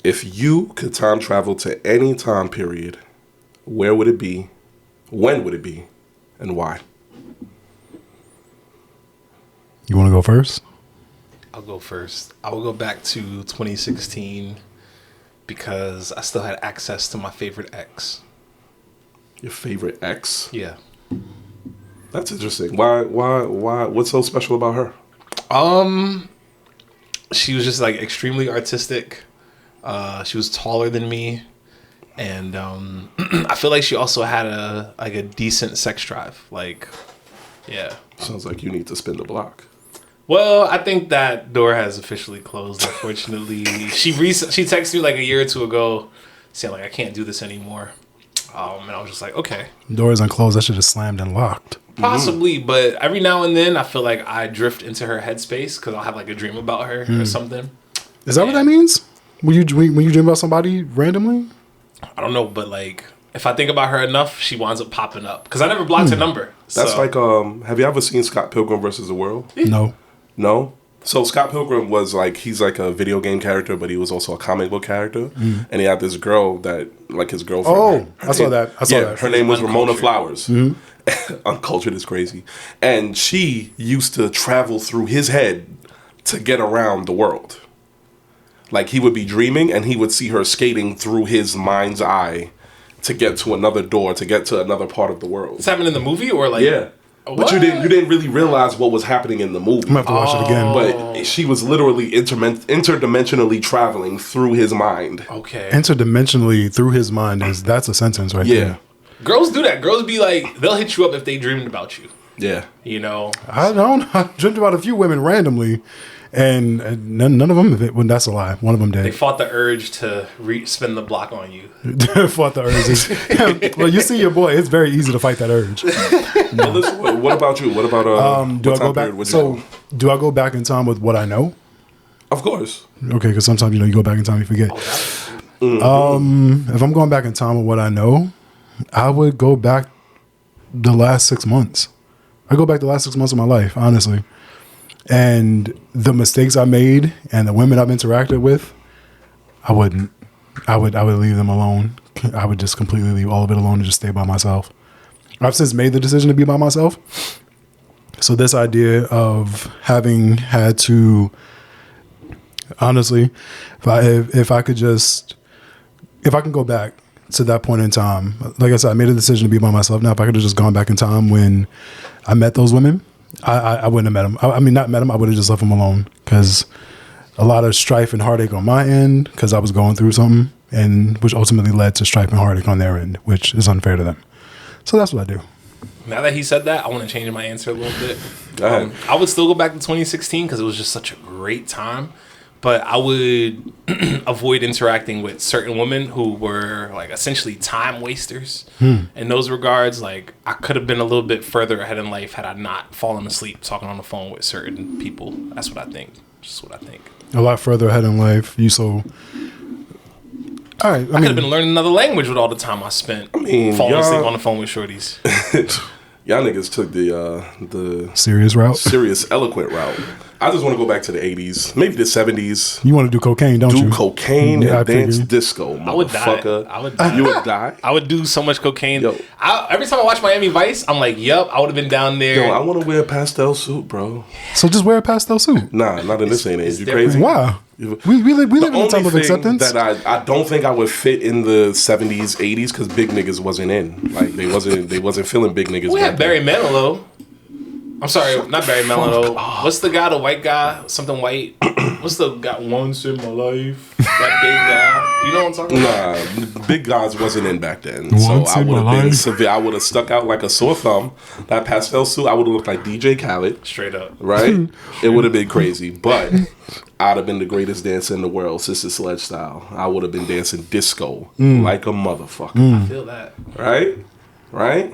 If you could time travel to any time period, where would it be? When would it be? And why? You want to go first? I'll go first. I will go back to 2016 because I still had access to my favorite ex. Your favorite ex? Yeah. That's interesting. Why? What's so special about her? She was just like extremely artistic. She was taller than me. And I feel like she also had a decent sex drive. Like, yeah. Sounds like you need to spin the block. Well, I think that door has officially closed, unfortunately. She texted me like a year or two ago saying like, I can't do this anymore. And I was just like, okay. Door isn't closed. That shit is slammed and locked. Possibly, but every now and then I feel like I drift into her headspace because I'll have like a dream about her or something. Is that what that means? When you dream about somebody randomly? I don't know, but like if I think about her enough, she winds up popping up because I never blocked her number. That's like, have you ever seen Scott Pilgrim versus the World? No. No? So Scott Pilgrim was like, he's like a video game character, but he was also a comic book character. And he had this girl that, like his girlfriend. Oh, I saw that. Her name was Ramona Flowers. Uncultured is crazy. And she used to travel through his head to get around the world. Like he would be dreaming and he would see her skating through his mind's eye to get to another door, to get to another part of the world. This happened in the movie or like? Yeah. What? But you didn't really realize what was happening in the movie. I'm going to have to watch it again. But she was literally interdimensionally traveling through his mind. Okay. Interdimensionally through his mind that's a sentence right there. Girls do that. Girls be like, they'll hit you up if they dreamed about you. Yeah. You know? I dreamt about a few women randomly, and none of them, when that's a lie. One of them did. They fought the urge to spin the block on you. Fought the urge. Well, you see your boy, it's very easy to fight that urge. What about you? What about do I go back? Do I go back in time with what I know? Of course. Okay, because sometimes you go back in time, you forget. If I'm going back in time with what I know, I would go back the last 6 months. I go back the last 6 months of my life, honestly. And the mistakes I made and the women I've interacted with, I would leave them alone. I would just completely leave all of it alone and just stay by myself. I've since made the decision to be by myself. So this idea of having had to, honestly, if I can go back to that point in time, like I said, I made a decision to be by myself. Now, if I could have just gone back in time when I met those women, I wouldn't have met them. I mean, not met them. I would have just left them alone because a lot of strife and heartache on my end because I was going through something, and which ultimately led to strife and heartache on their end, which is unfair to them. So that's what I do. Now that he said that, I want to change my answer a little bit. Go ahead. I would still go back to 2016 because it was just such a great time. But I would avoid interacting with certain women who were like essentially time wasters. In those regards, like I could have been a little bit further ahead in life had I not fallen asleep talking on the phone with certain people. That's what I think. Just what I think. A lot further ahead in life. All right. I could have been learning another language with all the time I spent falling asleep on the phone with shorties. Y'all niggas took the serious route, serious eloquent route. I just want to go back to the 80s, maybe the 70s. You want to do cocaine, don't you? Do cocaine and dance disco, I would die. You would die? I would do so much cocaine. Every time I watch Miami Vice, I'm like, yup, I would have been down there. Yo, I want to wear a pastel suit, bro. So just wear a pastel suit. Nah, not in this age. You crazy? Why? We live in a time of acceptance. That I don't think I would fit in the 70s, 80s because big niggas wasn't in. Like they wasn't feeling big niggas. We had Barry Manilow. I'm sorry, not Barry Manilow. What's the guy, the white guy? Something white. What's the guy? Once in my life. That big guy. You know what I'm talking about? Nah, big guys wasn't in back then. So I would have been severe. I would have stuck out like a sore thumb. That pastel suit, I would have looked like DJ Khaled. Straight up. Right? It would have been crazy. But I'd have been the greatest dancer in the world, Sister Sledge style. I would have been dancing disco like a motherfucker. I feel that. Right?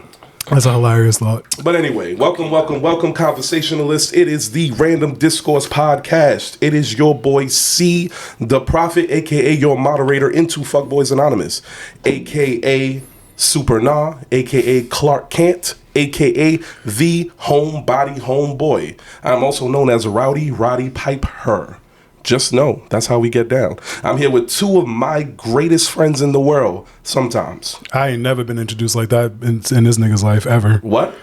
That's a hilarious thought. But anyway, welcome, conversationalists. It is the Random Discourse Podcast. It is your boy C, the Prophet, a.k.a. your moderator into Phuck Boys Anonymous, a.k.a. Super Nah, a.k.a. Clark Kent, a.k.a. the Homebody Homeboy. I'm also known as Rowdy Roddy Piper. Just know that's how we get down. I'm here with two of my greatest friends in the world. Sometimes. I ain't never been introduced like that in this nigga's life ever. What?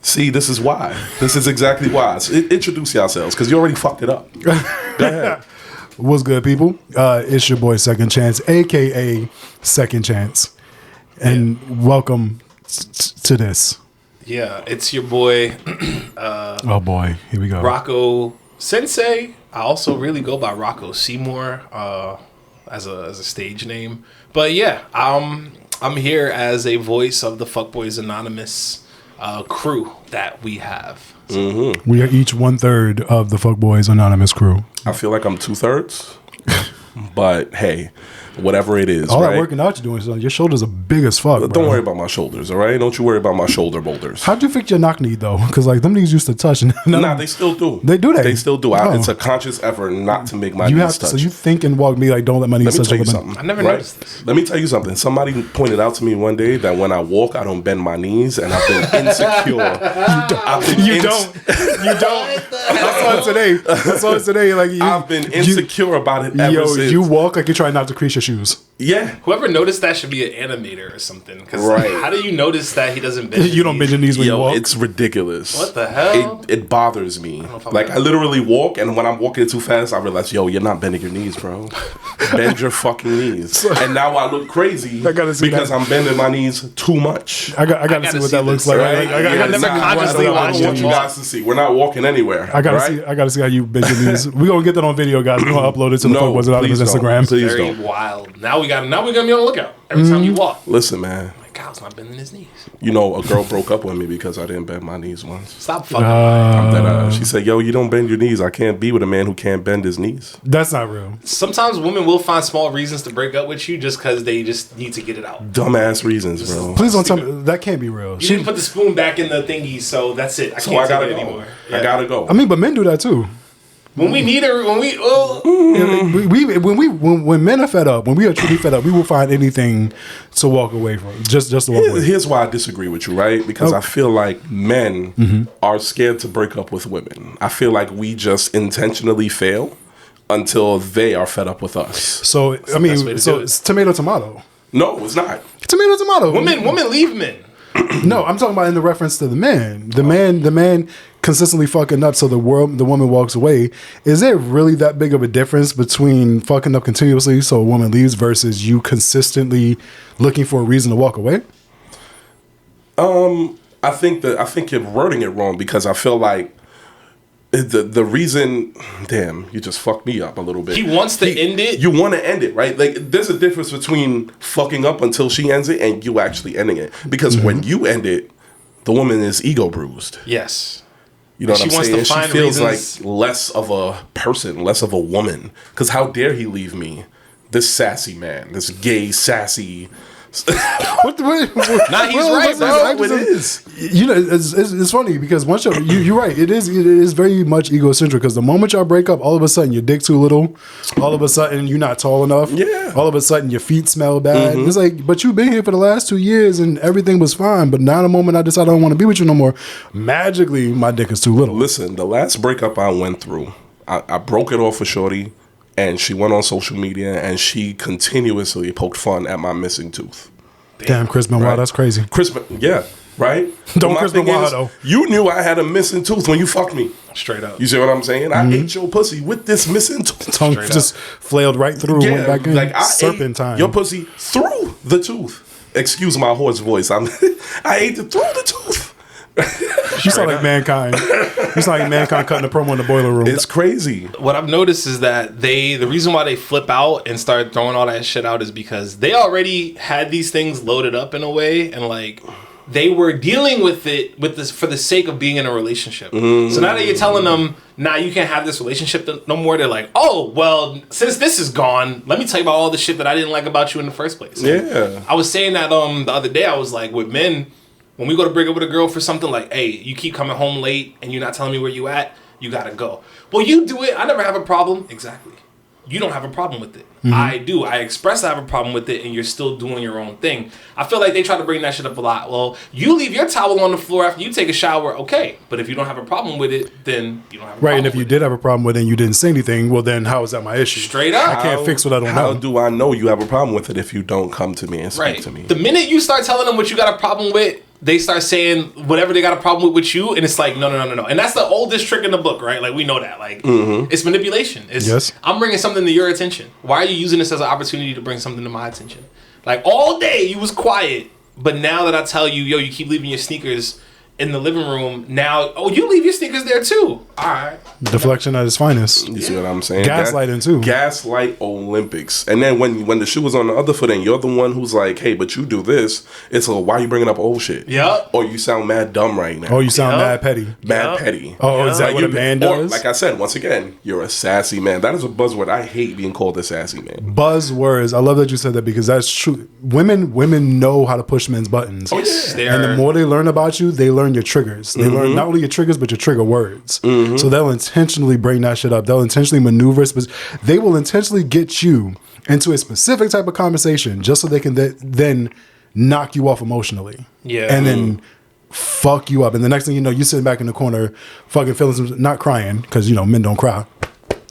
See, this is why. This is exactly why. So introduce yourselves, because you already fucked it up. Go ahead. What's good, people? It's your boy Second Chance, aka Second Chance, and welcome to this. Yeah, it's your boy. Oh boy, here we go. Rocko Sensei. I also really go by Rocko Seymour as a stage name. But yeah, I'm here as a voice of the Phuck Boys Anonymous crew that we have. So. Mm-hmm. We are each 1/3 of the Phuck Boys Anonymous crew. I feel like I'm 2/3, but hey, whatever it is. All right? that working out you're doing, son. Your shoulders are big as fuck. Don't bro. worry about my shoulders, all right? Don't you worry about my shoulder boulders. How'd you fix your knock knee though? Because like them niggas used to touch. Nah, they still do. They do that. They still do. Oh. It's a conscious effort not to make my you knees have touch. So you think and walk me like don't let my knees touch. Let me tell you something. I never noticed this. Let me tell you something. Somebody pointed out to me one day that when I walk, I don't bend my knees, and I've been insecure. You don't. I saw it today. Like I've been insecure about it ever since. You walk like you're trying not to crease your shoes. Yeah. Whoever noticed that should be an animator or something. Because right. How do you notice that he doesn't bend? You don't bend your knees when you walk. It's ridiculous. What the hell? It bothers me. I literally walk, and when I'm walking too fast, I realize, you're not bending your knees, bro. Bend your fucking knees. And now I look crazy because I'm bending my knees too much. I gotta see what that looks like. Right? I never consciously watched I want you guys to see. We're not walking anywhere. I gotta see how you bend your knees. We're gonna get that on video, guys. We're gonna upload it to the Phuck Boys Anonymous Instagram. Please Very don't. wild. Now we're gonna be on the lookout every time you walk. Listen, man. My Kyle's not bending his knees. You know, a girl broke up with me because I didn't bend my knees once. Stop fucking. She said, you don't bend your knees. I can't be with a man who can't bend his knees. That's not real. Sometimes women will find small reasons to break up with you just because they just need to get it out. Dumbass reasons, bro. Please don't tell me. That can't be real. You didn't put the spoon back in the thingy, so that's it. I can't take it anymore. I gotta go. I mean, but men do that too. When we need her, when men are fed up, when we are truly fed up, we will find anything to walk away from. Just to walk away. Here's why I disagree with you, right? Because I feel like men are scared to break up with women. I feel like we just intentionally fail until they are fed up with us. So I mean, so it's tomato. No, it's not. Tomato. Women leave men. No, I'm talking about in the reference to the man. The man consistently fucking up, so the woman walks away. Is there really that big of a difference between fucking up continuously, so a woman leaves, versus you consistently looking for a reason to walk away? I think you're wording it wrong, because I feel like the reason, damn, you just fucked me up a little bit. He wants to end it. You want to end it, right? Like, there's a difference between fucking up until she ends it and you actually ending it. Because when you end it, the woman is ego bruised. Yes. You know what I'm saying? She feels like less of a person, less of a woman. Because how dare he leave me? This sassy man, this gay, sassy. What? Nah, he's right, bro. It is. You know, it's funny because once you're right. It is very much egocentric, because the moment y'all break up, all of a sudden your dick too little. All of a sudden you're not tall enough. Yeah. All of a sudden your feet smell bad. It's like, but you've been here for the last 2 years and everything was fine. But now the moment I decide I don't want to be with you no more, magically my dick is too little. Listen, the last breakup I went through, I broke it off with shorty, and she went on social media and she continuously poked fun at my missing tooth. Damn, Chris Benoit, Right. that's crazy. Yeah, right? Don't Chris Benoit, though. You knew I had a missing tooth when you fucked me. Straight up. You see what I'm saying? I ate your pussy with this missing tooth. Tongue just flailed right through, went back in. Like I Serpentine. ate your pussy through the tooth. Excuse my hoarse voice. I ate it through the tooth. You sound like Mankind. You sound like Mankind cutting a promo in the boiler room. It's crazy. What I've noticed is that the reason why they flip out and start throwing all that shit out is because they already had these things loaded up in a way, and like they were dealing with it for the sake of being in a relationship. So now that you're telling them, nah, you can't have this relationship no more, they're like, oh, well, since this is gone, let me tell you about all the shit that I didn't like about you in the first place. Yeah. I was saying that the other day, I was like, with men, when we go to break up with a girl for something, like, hey, you keep coming home late and you're not telling me where you at, you gotta go. Well, you do it. I never have a problem. Exactly. you don't have a problem with it. I do. I express I have a problem with it, and you're still doing your own thing. I feel like they try to bring that shit up a lot. Well, you leave your towel on the floor after you take a shower, okay. But if you don't have a problem with it, then you don't have a problem and if you did have a problem with it and you didn't say anything, well, then how is that my issue? Straight up. I can't fix what I don't know. How do I know you have a problem with it if you don't come to me and speak to me? The minute you start telling them what you got a problem with, they start saying whatever they got a problem with you, and it's like, no. And that's the oldest trick in the book, right? Like, we know that. Like, it's manipulation. It's, I'm bringing something to your attention. Why are you using this as an opportunity to bring something to my attention? Like, all day you was quiet, but now that I tell you, yo, you keep leaving your sneakers in the living room, now, oh, you leave your sneakers there too. All right. Deflection at its finest. You see what I'm saying? Gaslighting too. Gaslight Olympics. And then when the shoe was on the other foot and you're the one who's like, hey, but you do this, it's like, why are you bringing up old shit? Yeah. Or you sound mad dumb right now. Oh, you sound mad petty. Mad petty. Oh, is that what a man does? Or, like I said, once again, you're a sassy man. That is a buzzword. I hate being called a sassy man. Buzzwords. I love that you said that because that's true. Women know how to push men's buttons. Oh, yeah. And the more they learn about you, they learn your triggers. They learn not only your triggers, but your trigger words. So they'll intentionally bring that shit up. They'll intentionally maneuver. They will intentionally get you into a specific type of conversation just so they can then knock you off emotionally. Yeah. And then fuck you up. And the next thing you know, you're sitting back in the corner, fucking feeling not crying, because, men don't cry.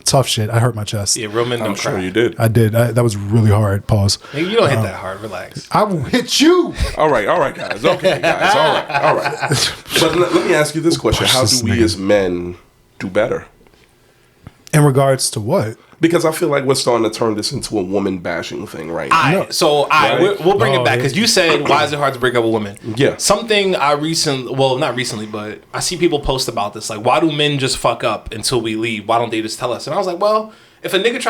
Tough shit. I hurt my chest. Yeah, real men don't cry. I'm sure you did. I did. That was really hard. Pause. Nigga, you don't hit that hard. Relax. I will hit you. All right, guys. Okay, guys. All right. But let me ask you this question. How do we as men do better? In regards to what? Because I feel like we're starting to turn this into a woman bashing thing right now. We'll bring it back because you said, why is it hard to break up with women? Yeah. Something not recently, but I see people post about this. Like, why do men just fuck up until we leave? Why don't they just tell us? And I was like, well, if a nigga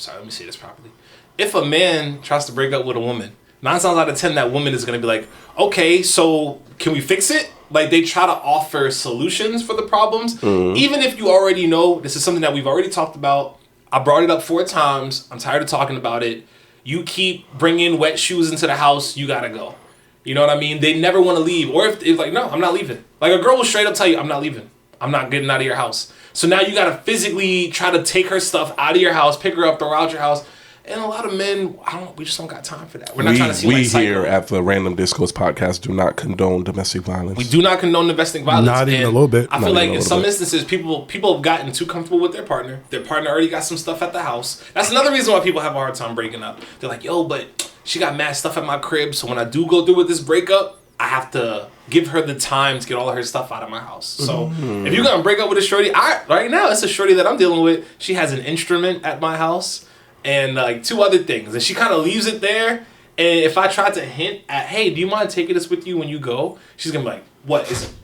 let me say this properly. If a man tries to break up with a woman, 9 times out of 10, that woman is going to be like, okay, so can we fix it? Like, they try to offer solutions for the problems. Even if you already know, this is something that we've already talked about. I brought it up 4 times. I'm tired of talking about it. You keep bringing wet shoes into the house, you gotta go. You know what I mean? They never want to leave. Or if it's like, no, I'm not leaving. Like, a girl will straight up tell you, I'm not leaving. I'm not getting out of your house. So now you gotta physically try to take her stuff out of your house, pick her up, throw her out your house. And a lot of men, we just don't got time for that. We're not trying to see we here at the Random Discourse Podcast do not condone domestic violence. We do not condone domestic violence. Not even a little bit. I feel like in some instances, people have gotten too comfortable with their partner. Their partner already got some stuff at the house. That's another reason why people have a hard time breaking up. They're like, yo, but she got mad stuff at my crib. So when I do go through with this breakup, I have to give her the time to get all of her stuff out of my house. So if you're going to break up with a shorty, right now, it's a shorty that I'm dealing with. She has an instrument at my house. And like 2 other things, and she kind of leaves it there. And if I try to hint at, hey, do you mind taking this with you when you go? She's gonna be like, what is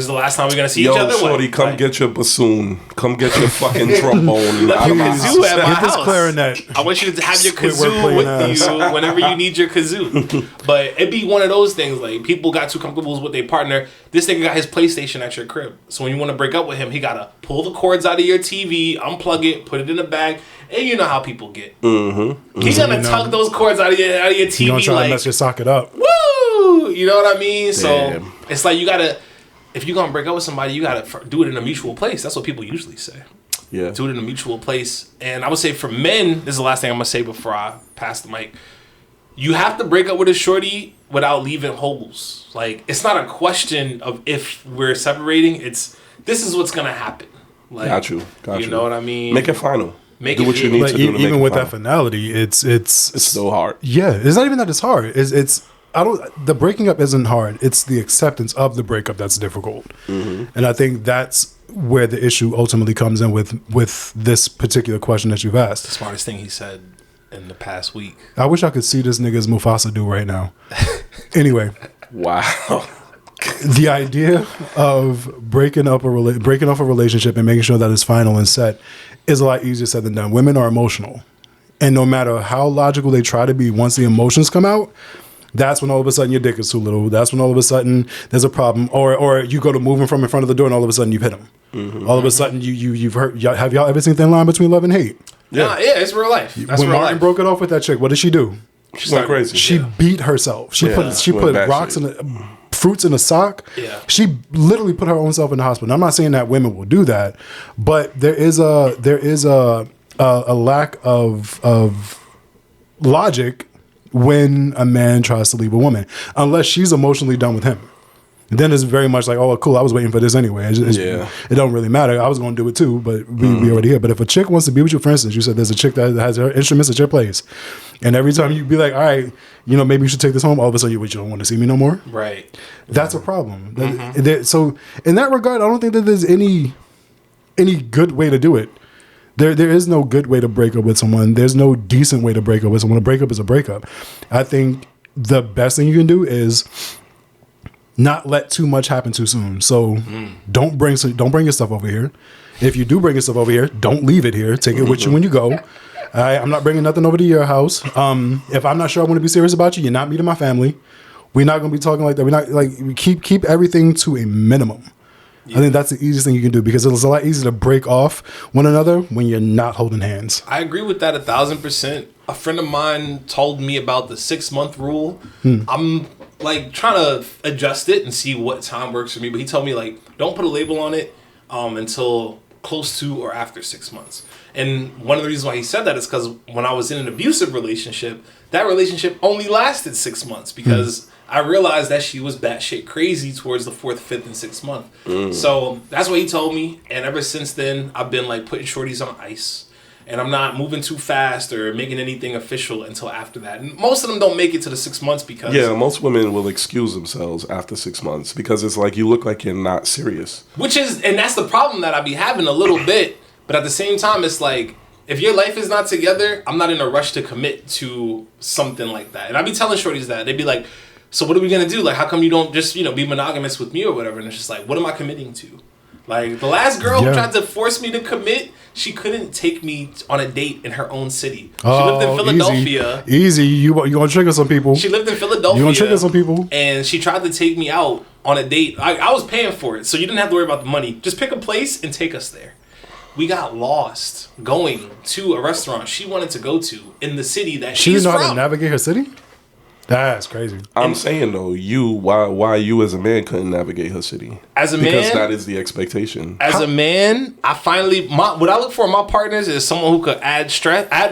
the last time we're gonna see each other? Yo, shorty, come get your bassoon. Come get your fucking trombone. Let me kazoo at my house. Clarinet. I want you to have your kazoo with you whenever you need your kazoo. But it'd be one of those things, like, people got too comfortable with their partner. This nigga got his PlayStation at your crib. So when you want to break up with him, he gotta pull the cords out of your TV, unplug it, put it in a bag. And you know how people get. He's gonna tug those cords out of your TV. He's gonna try to mess your socket up. Woo! You know what I mean? So Damn. it's like, you gotta, if you're gonna break up with somebody, you gotta do it in a mutual place. That's what people usually say. Yeah. Do it in a mutual place. And I would say for men, this is the last thing I'm gonna say before I pass the mic. You have to break up with a shorty without leaving holes. Like, it's not a question of if we're separating. It's, this is what's gonna happen. Like, Got you. You know what I mean? Make it final. Do what you need to do to even make with it that finality, it's so hard. Yeah, it's not even that it's hard. The breaking up isn't hard. It's the acceptance of the breakup that's difficult. And I think that's where the issue ultimately comes in with this particular question that you've asked. The smartest thing he said in the past week. I wish I could see this nigga's Mufasa do right now. Anyway. Wow. The idea of breaking off a relationship and making sure that it's final and set is a lot easier said than done. Women are emotional. And no matter how logical they try to be, once the emotions come out, that's when all of a sudden your dick is too little. That's when all of a sudden there's a problem. Or you go to move him from in front of the door and all of a sudden you've hit him. All of a sudden you've hurt. Have y'all ever seen Thin Line Between Love and Hate? Yeah, it's real life. That's when real Martin life. broke it off with that chick, what did she do? She went crazy. She beat herself. She put rocks in fruits in a sock. Yeah. She literally put her own self in the hospital. Now, I'm not saying that women will do that, but there is a a lack of logic when a man tries to leave a woman, unless she's emotionally done with him. Then it's very much like, oh, cool, I was waiting for this anyway. It don't really matter. I was going to do it too, but we already here. But if a chick wants to be with you, for instance, you said there's a chick that has her instruments at your place, and every time you be like, all right, maybe you should take this home, all of a sudden you don't want to see me no more. Right. That's a problem. So in that regard, I don't think that there's any good way to do it. There is no good way to break up with someone. There's no decent way to break up with someone. A breakup is a breakup. I think the best thing you can do is not let too much happen too soon. So don't bring your stuff over here. If you do bring your stuff over here, don't leave it here. Take it with you when you go. I'm not bringing nothing over to your house. If I'm not sure I want to be serious about you, you're not meeting my family. We're not going to be talking like that. We're not like keep everything to a minimum. Yeah. I think that's the easiest thing you can do, because it's a lot easier to break off one another when you're not holding hands. I agree with that 1,000%. A friend of mine told me about the 6-month rule. I'm like trying to adjust it and see what time works for me, but he told me like don't put a label on it until close to or after 6 months. And one of the reasons why he said that is because when I was in an abusive relationship, that relationship only lasted 6 months because I realized that she was batshit crazy towards the 4th, 5th, and 6th month. So that's what he told me. And ever since then, I've been like putting shorties on ice. And I'm not moving too fast or making anything official until after that. And most of them don't make it to the 6 months because... Yeah, most women will excuse themselves after 6 months because it's like you look like you're not serious. And that's the problem that I be having a little bit. But at the same time, it's like, if your life is not together, I'm not in a rush to commit to something like that. And I be telling shorties that. They be like, so what are we going to do? Like, how come you don't just, be monogamous with me or whatever? And it's just like, what am I committing to? Like, the last girl who tried to force me to commit, she couldn't take me on a date in her own city. She lived in Philadelphia. Easy. You going to trigger some people. She lived in Philadelphia. You going to trigger some people. And she tried to take me out on a date. I was paying for it, so you didn't have to worry about the money. Just pick a place and take us there. We got lost going to a restaurant she wanted to go to in the city that she's from. She didn't know how to navigate her city? That's crazy. I'm saying though, why you as a man couldn't navigate her city? As a man, because that is the expectation. As a man, I finally what I look for in my partners is someone who could add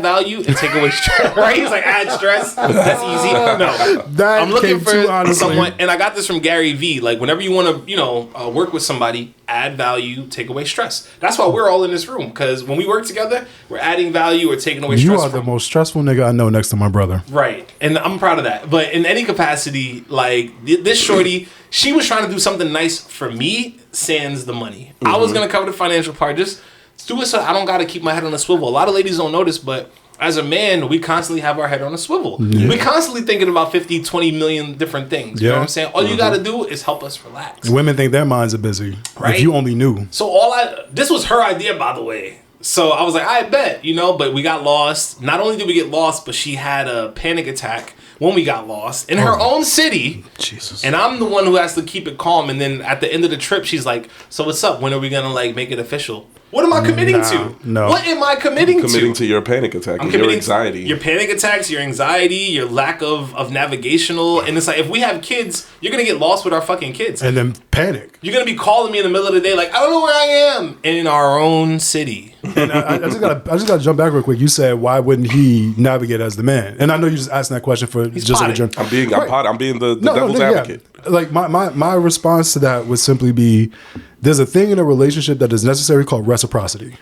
value, and take away stress. Right? He's like, add stress. That's easy. No, I'm looking for someone, and I got this from Gary Vee. Like, whenever you want to, work with somebody, add value, take away stress. That's why we're all in this room, because when we work together, we're adding value or taking away stress. You are the most stressful nigga I know next to my brother. Right, and I'm proud of that. But in any capacity, like this shorty, she was trying to do something nice for me, sans the money. I was gonna cover the financial part, just do it so I don't gotta keep my head on a swivel. A lot of ladies don't notice, but as a man, we constantly have our head on a swivel. Yeah. We constantly thinking about 50, 20 million different things. You know what I'm saying? All you gotta do is help us relax. Women think their minds are busy. Right? If you only knew. So this was her idea, by the way. So I was like, I bet, but we got lost. Not only did we get lost, but she had a panic attack when we got lost in her own city. Jesus. And I'm the one who has to keep it calm. And then at the end of the trip, she's like, so what's up? When are we going to make it official? What am I committing to? No. What am I committing to? Committing to your panic attack and your anxiety. Your panic attacks, your anxiety, your lack of navigational. And it's like, if we have kids, you're going to get lost with our fucking kids. And then panic. You're going to be calling me in the middle of the day like, I don't know where I am. In our own city. And I just got to jump back real quick. You said, why wouldn't he navigate as the man? And I know you just asked that question for He's just potting. like a joke. I'm being the devil's advocate. Yeah. Like my response to that would simply be, there's a thing in a relationship that is necessary called reciprocity.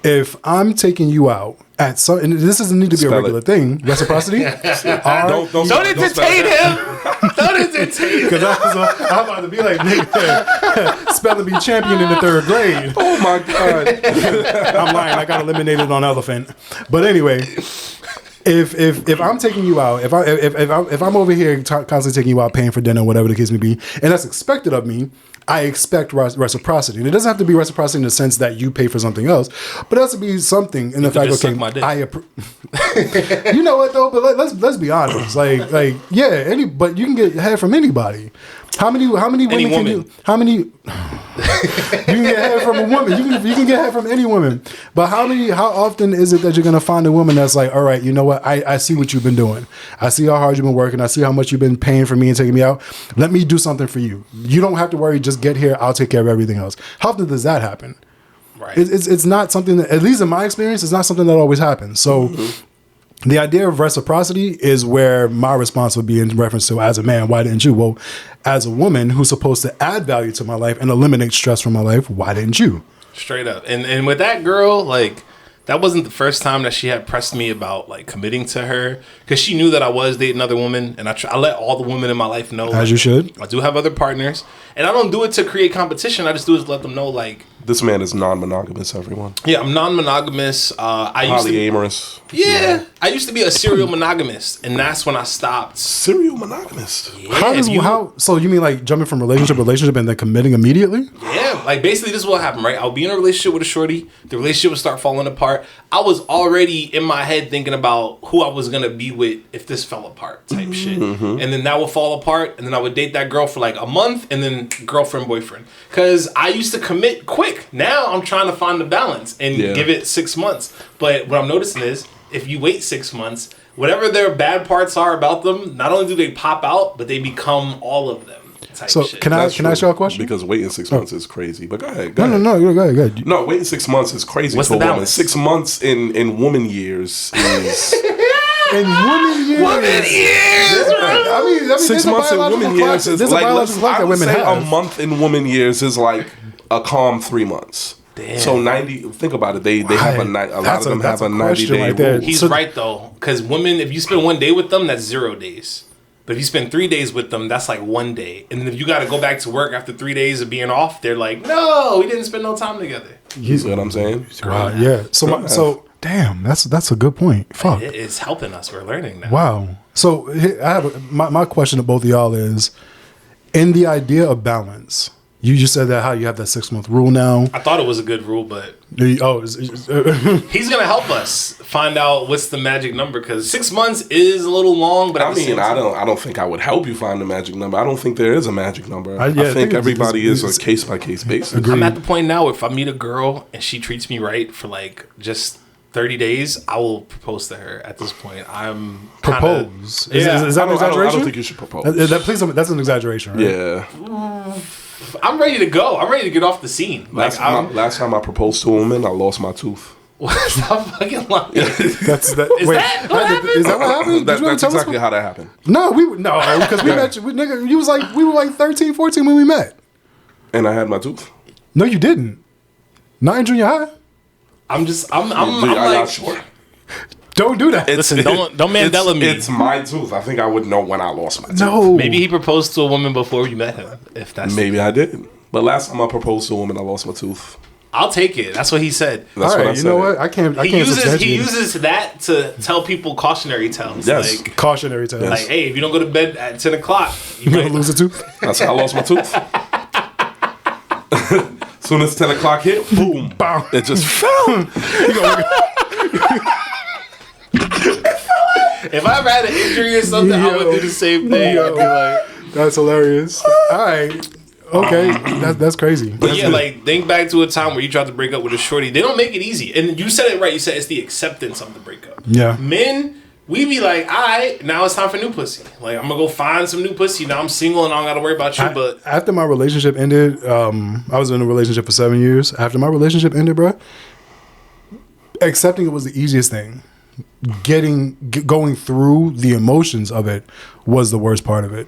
If I'm taking you out at some, and this doesn't need to be a regular thing, reciprocity. Don't entertain him. Don't entertain him. Because I'm about to be like, nigga, spelling bee champion in the 3rd grade. Oh my God. I'm lying. I got eliminated on elephant. But anyway, if I'm taking you out, if I'm over here constantly taking you out, paying for dinner, whatever the case may be, and that's expected of me, I expect reciprocity. And it doesn't have to be reciprocity in the sense that you pay for something else, but it has to be something in the fact, okay, you know what though? But let's be honest. But you can get head from anybody. How many women can you? How many? You can get head from a woman. You can get head from any woman. But how often is it that you're gonna find a woman that's like, all right, you know what? I see what you've been doing. I see how hard you've been working. I see how much you've been paying for me and taking me out. Let me do something for you. You don't have to worry. Just get here. I'll take care of everything else. How often does that happen? Right. It's not something that, at least in my experience, it's not something that always happens. So the idea of reciprocity is where my response would be in reference to, as a man, why didn't you? Well, as a woman who's supposed to add value to my life and eliminate stress from my life, why didn't you? Straight up. And with that girl, like, that wasn't the first time that she had pressed me about, like, committing to her, because she knew that I was dating other women, and I let all the women in my life know. As you should. I do have other partners, and I don't do it to create competition. I just do it to let them know, like, This man is non-monogamous, everyone. yeah, I'm non-monogamous. Polyamorous. I used to be a serial monogamist, and that's when I stopped. Serial monogamous. Yeah, So you mean like jumping from relationship to relationship and then committing immediately? Yeah, like basically this is what happened, right? I'll be in a relationship with a shorty. The relationship would start falling apart. I was already in my head thinking about who I was gonna be with if this fell apart, type shit. And then that would fall apart, and then I would date that girl for like a month, and then girlfriend, boyfriend. Because I used to commit quick. Now I'm trying to find the balance and give it 6 months. But what I'm noticing is, if you wait 6 months, whatever their bad parts are about them, not only do they pop out, but they become all of them. So shit. can I ask you a question? Because waiting 6 months is crazy. But go ahead. No, go ahead. No, waiting 6 months is crazy. What's to the a woman. balance? 6 months in woman years is. In women years. I mean, 6 months in woman years is there's like, a biological clock I that would women say have. a month in woman years is like a calm 3 months. Damn. So 90. Think about it. They have a lot of them have a 90-day right there. rule. He's right though, because women, if you spend 1 day with them, that's 0 days. But if you spend 3 days with them, that's like 1 day. And then if you got to go back to work after 3 days of being off, they're like, "No, we didn't spend no time together." You see what I'm saying? Wow, yeah. So damn, that's a good point. Fuck. It's helping us. We're learning now. Wow. So I have my question to both of y'all is, in the idea of balance, you just said that how you have that 6 month rule now. I thought it was a good rule, but he's It's gonna help us find out what's the magic number, because 6 months is a little long. But I mean, I don't think I would help you find the magic number. I don't think there is a magic number. I think think it's everybody is a case by case basis. I'm at the point now where if I meet a girl and she treats me right for like just 30 days, I will propose to her. At this point, I'm propose. Yeah. Is that an exaggeration? I don't think you should propose. That's an exaggeration, right? Yeah. I'm ready to go. I'm ready to get off the scene. Last time I proposed to a woman, I lost my tooth. Stop fucking lying. Is that what happened? Did you really That's tell us exactly how that happened. No, because we met you. Nigga, you was like, we were like 13, 14 when we met. And I had my tooth. No, you didn't. Not in junior high. I'm I'm like, not sure. Don't do that. Listen, don't Mandela me. It's my tooth. I think I would know when I lost my tooth. No. Maybe he proposed to a woman before you met him. If that's Maybe I did. But last time I proposed to a woman, I lost my tooth. I'll take it. That's what he said. That's All what I right, you said. know what? I can't He substantiate it. uses that to tell people cautionary tales. Yes. Like, Cautionary tales. like, hey, if you don't go to bed at 10 o'clock, you You're might gonna lose a tooth. That's how I lost my tooth. Soon as 10 o'clock hit, boom, Bow. it just fell. If I ever had an injury or something, I would do the same thing. I'd be like, That's hilarious. All right. Okay. That's crazy. but yeah, like, think back to a time where you tried to break up with a shorty. They don't make it easy. And you said it right. You said it's the acceptance of the breakup. Yeah. Men, we be like, all right, now it's time for new pussy. Like, I'm going to go find some new pussy. Now I'm single and I don't got to worry about you. But After my relationship ended, I was in a relationship for 7 years. After my relationship ended, bro, accepting it was the easiest thing. Going through the emotions of it was the worst part of it.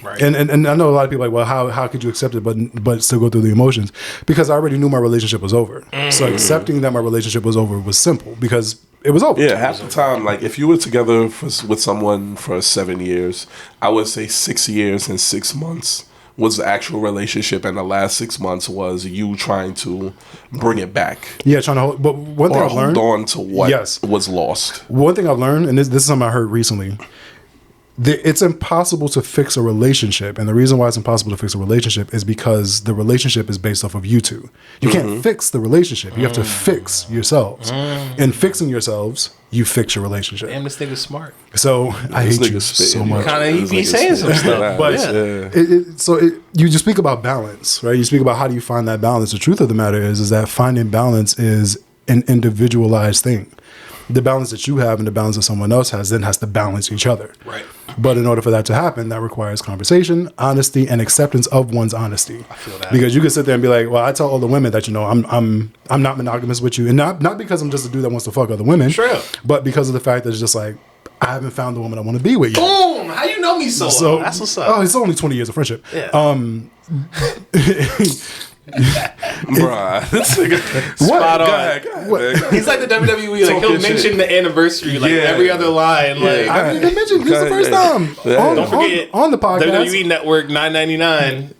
right. And I know a lot of people are like, well, how could you accept it but still go through the emotions? Because I already knew my relationship was over. So accepting that my relationship was over was simple because it was over. Yeah, half the time, like if you were together with someone for 7 years, I would say 6 years and 6 months was the actual relationship, and the last 6 months was you trying to bring it back. Yeah, trying to hold. But one thing Or I've learned. hold on to what Yes. was lost. One thing I've learned, and this is something I heard recently, it's impossible to fix a relationship. And the reason why it's impossible to fix a relationship is because the relationship is based off of you two. You can't fix the relationship. You have to fix yourselves. In fixing yourselves, you fix your relationship. Damn, this nigga's smart. So I This hate you nigga's so spitting. much. Kinda, he This be nigga's saying some spitting. stuff, but Yeah. you just speak about balance, right? You speak about how do you find that balance. The truth of the matter is that finding balance is an individualized thing. the balance that you have and the balance that someone else has then has to balance each other. Right. But in order for that to happen, that requires conversation, honesty, and acceptance of one's honesty. I feel that. Because you can sit there and be like, well, I tell all the women that, I'm not monogamous with you. And not because I'm just a dude that wants to fuck other women. Sure. But because of the fact that it's just like, I haven't found the woman I want to be with yet. Boom! How you know me so well? That's what's up. Oh, it's only 20 years of friendship. Yeah. Bruh, this nigga. Spot on. Go ahead, man. He's like the WWE. Like he'll mention the anniversary like every other line. Like I didn't even mention this is the first time don't forget on the podcast. WWE Network $9.99.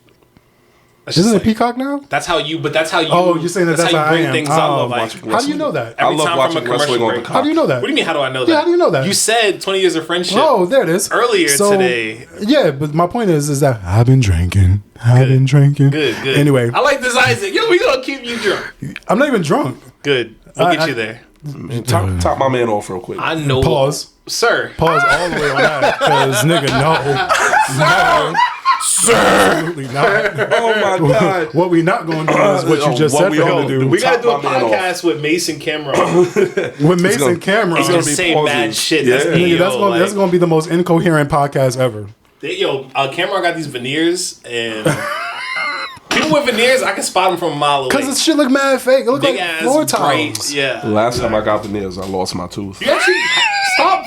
Isn't it Peacock now? That's how you. But that's how you. Oh, you're saying that's how how you bring I am. things Oh, up. Like, how do you know that? I every love time watching from a commercial wrestling on the break. cop. How do you know that? What do you mean? How do I know that? Yeah, how do you know that? You said 20 years of friendship. Oh, there it is. Earlier today. Yeah, but my point is that I've been drinking. I've been drinking. Good. Anyway, I like this Isaac. Yo, we gonna keep you drunk. I'm not even drunk. Good. We'll get you there. Top my man off real quick. I know. Pause. Sir. Pause all the way on that. Because, nigga, no. Sir. Absolutely not. Oh my God. What we not going to do is what you just What said we for him gonna to do. We gotta do a Top my man podcast with Mason Cameron. With Mason Cameron. He's gonna be say pauses. mad shit. Yeah. That's Nigga, me, that's gonna be the most incoherent podcast ever. Cameron got these veneers and people with veneers, I can spot them from a mile away. Because this shit look mad fake. It look Big like ass, floor bright. tiles. Yeah. Last time I got veneers, I lost my tooth. You actually stop.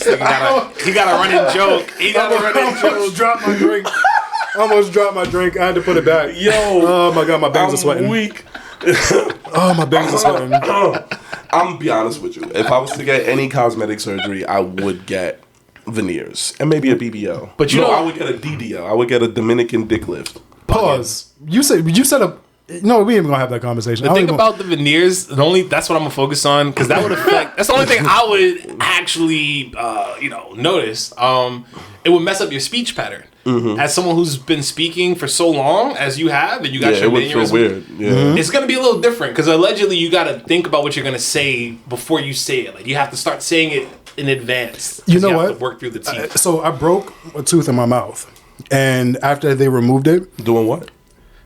He got a running joke. He got a running joke. Almost dropped my drink. I had to put it back. Yo. Oh my God, my bangs are I'm sweating. weak. Oh, my bangs are sweating. I'm gonna be honest with you. If I was to get any cosmetic surgery, I would get veneers and maybe a BBL. But you know, I would get a DDL. I would get a Dominican dick lift. Pause. You said a. No, we ain't gonna have that conversation. the thing about the veneers, that's what I'm gonna focus on because that would affect. That's the only thing I would actually, notice. It would mess up your speech pattern. Mm-hmm. As someone who's been speaking for so long as you have, and you got your it would feel weird. Yeah, it's gonna be a little different because allegedly you got to think about what you're gonna say before you say it. Like you have to start saying it in advance. You know have what? to work through the teeth. So I broke a tooth in my mouth, and after they removed it, doing what?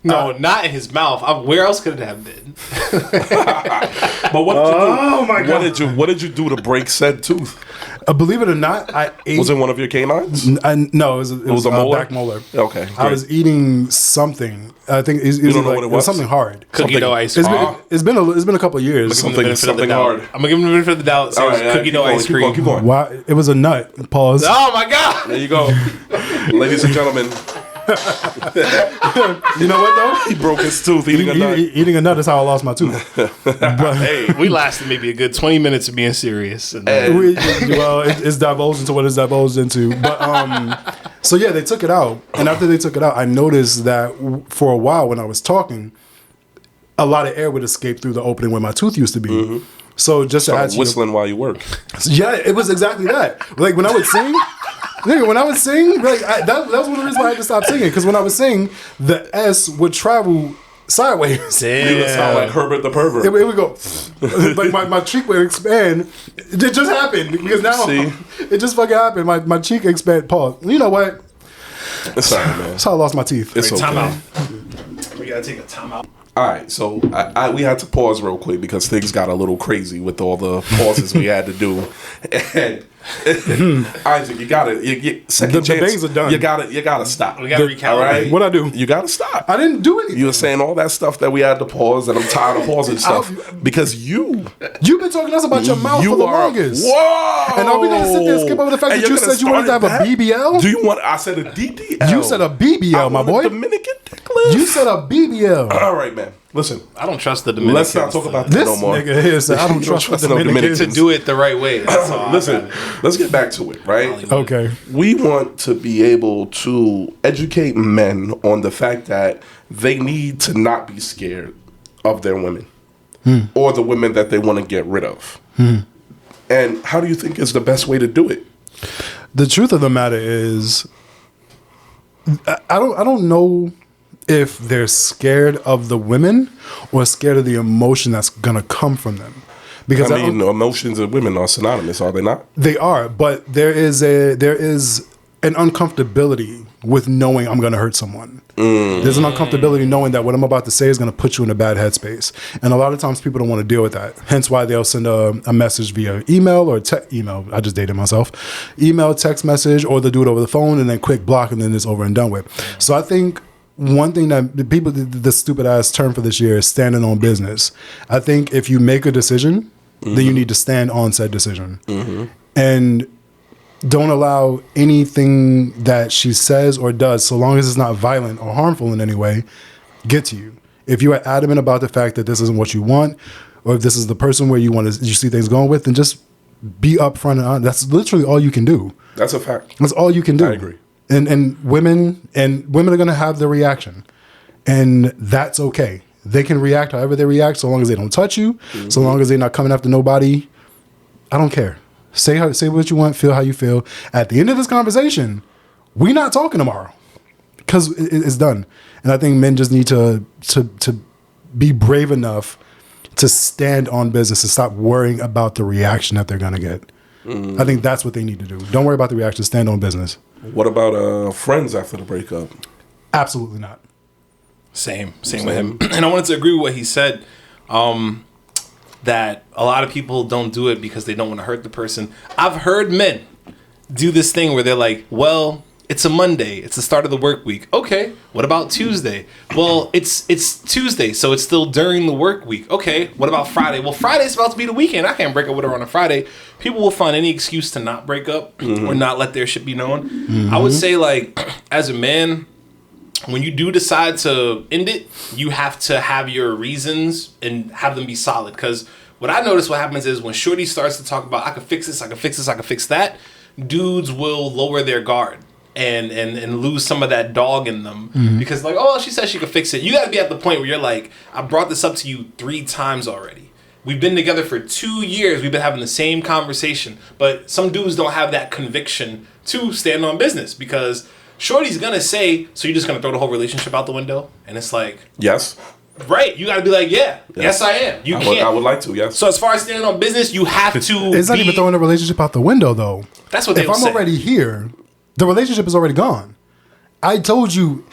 No, not in his mouth. Where else could it have been? But what did you do? Oh my God. What did you do to break said tooth? Believe it or not, I ate. Was it one of your canines? No, it was a molar? back molar. Okay, I was eating something. I think it don't know what it was? something hard. Cookie dough ice It's cream. been a couple of years. Something hard. I'm gonna give him the benefit of the doubt. So All right, cookie dough ice cream. Keep going. Why? It was a nut. Pause. Oh my God! There you go, ladies and gentlemen. You know what though? He broke his tooth eating a nut. Eating a nut is how I lost my tooth. But, Hey, we lasted maybe a good 20 minutes of being serious. And it's divulged into what it's divulged into. But so yeah, they took it out, and after they took it out, I noticed that for a while when I was talking, a lot of air would escape through the opening where my tooth used to be. Mm-hmm. So just to add to whistling while you work. Yeah, it was exactly that. Like when I would sing. Nigga, when I was singing, like that was one of the reasons why I had to stop singing. Because when I was singing, the S would travel sideways. You would sound like Herbert the Pervert. It would go like my cheek would expand. It just happened because now it just fucking happened. My cheek expand. Pause. You know what? It's all right, man. That's how I lost my teeth. It's okay. time out. We gotta take a time out. All right, so we had to pause real quick because things got a little crazy with all the pauses we had to do. And Isaac, you gotta second chance. bangs are done. You gotta stop. We gotta recalibrate. All right, What I do? You gotta stop. I didn't do anything. You were saying all that stuff that we had to pause, and I'm tired of pausing stuff because you've been talking to us about your mouth for the longest. Whoa! And are we gonna sit there and skip over the fact that you said you wanted to have a BBL? Do you want? I said a DDL. You said a BBL, my boy. Dominican dick lift. You said a BBL. All right, man. Listen, I don't trust the Dominicans. let's not talk about that This no more. nigga here said, I don't trust the Dominicans. to do it the right way. That's all. Listen, let's get back to it, right? Okay. We want to be able to educate men on the fact that they need to not be scared of their women or the women that they want to get rid of. And how do you think is the best way to do it? The truth of the matter is, I don't know if they're scared of the women or scared of the emotion that's gonna come from them. Because I mean, emotions and women are synonymous, are they not? they are, but there is an uncomfortability with knowing I'm going to hurt someone. There's an uncomfortability knowing that what I'm about to say is going to put you in a bad headspace. And a lot of times people don't want to deal with that. Hence why they'll send a message via email or email. I just dated myself. Email, text message, or they'll do it over the phone and then quick block and then it's over and done with. So I think one thing that the people, the stupid ass term for this year is standing on business. I think if you make a decision, then you need to stand on said decision. And don't allow anything that she says or does, so long as it's not violent or harmful in any way, get to you. If you are adamant about the fact that this isn't what you want, or if this is the person where you see things going with, then just be upfront and honest. That's literally all you can do. That's a fact. That's all you can do. I agree. And women are going to have their reaction, and that's okay. They can react however they react, so long as they don't touch you, so long as they're not coming after nobody. I don't care. Say what you want, feel how you feel. At the end of this conversation, we're not talking tomorrow because it's done. And I think men just need to be brave enough to stand on business and stop worrying about the reaction that they're going to get. I think that's what they need to do. Don't worry about the reaction. Stand on business. What about friends after the breakup? Absolutely not. Same with him. And I wanted to agree with what he said. That a lot of people don't do it because they don't want to hurt the person. I've heard men do this thing where they're like, well, it's a Monday. It's the start of the work week. Okay, what about Tuesday? Well, it's Tuesday, so it's still during the work week. Okay, what about Friday? Well, Friday's about to be the weekend. I can't break up with her on a Friday. People will find any excuse to not break up or not let their shit be known. I would say, like, as a man, when you do decide to end it, you have to have your reasons and have them be solid. Because what I notice what happens is when shorty starts to talk about, I can fix this, I can fix this, I can fix that, dudes will lower their guard and lose some of that dog in them. Because like, oh, she said she could fix it. You got to be at the point where you're like, I brought this up to you 3 times already. We've been together for 2 years. We've been having the same conversation. But some dudes don't have that conviction to stand on business because shorty's gonna say, so you're just gonna throw the whole relationship out the window? And it's like, yes. Right. You gotta be like, yes I am. You can't. I would like to, yes. So as far as standing on business, you have to It's not even throwing the relationship out the window, though. That's what they say. If I'm already here, the relationship is already gone. I told you,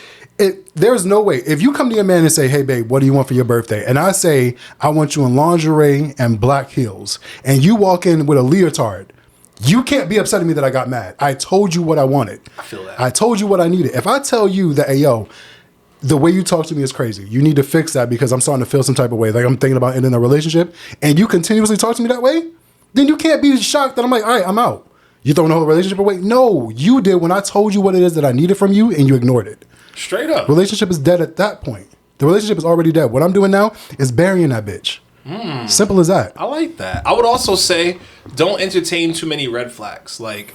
there's no way. If you come to your man and say, hey, babe, what do you want for your birthday? And I say, I want you in lingerie and black heels. And you walk in with a leotard. You can't be upset at me that I got mad. I told you what I wanted. I feel that. I told you what I needed. If I tell you that, hey, yo, the way you talk to me is crazy. You need to fix that because I'm starting to feel some type of way. Like I'm thinking about ending a relationship and you continuously talk to me that way, then you can't be shocked that I'm like, all right, I'm out. You throwing the whole relationship away? No, you did when I told you what it is that I needed from you and you ignored it. Straight up. Relationship is dead at that point. The relationship is already dead. What I'm doing now is burying that bitch. Simple as that. I like that. I would also say don't entertain too many red flags. Like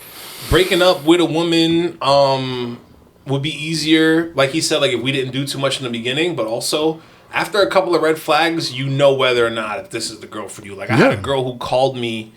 breaking up with a woman would be easier. Like he said, like if we didn't do too much in the beginning, but also after a couple of red flags, you know whether or not if this is the girl for you. Like I had a girl who called me